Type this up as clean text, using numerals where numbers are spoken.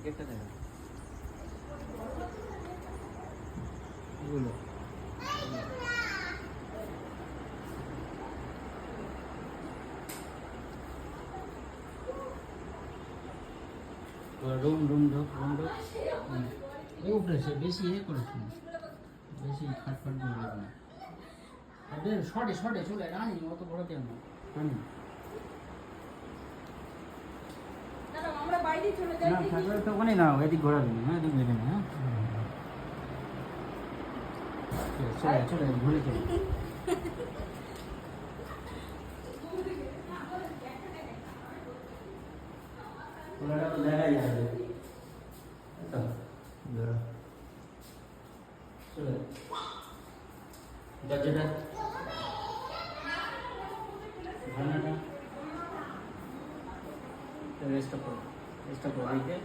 গেটটা দেখা এগুলো রুম রুম ঢোক রুম ঢোক এই উপরে বেশি ইয়ে করিস না বেশি খাটফাট করবে না শর্টে শর্টে চলে রানি অত বড় কেন রানি আমরা বাইরে চলে যাই না থাকলে তো ওখানে না এদিক ঘোরাবি না এদিক ঘুরে না হ্যাঁ চলে চলে ঘুরে চলে ওটা তো দেখাই যাবে তো ধরো চলে দরজাটা ঢাকনাটা রেস্ট করো দিকে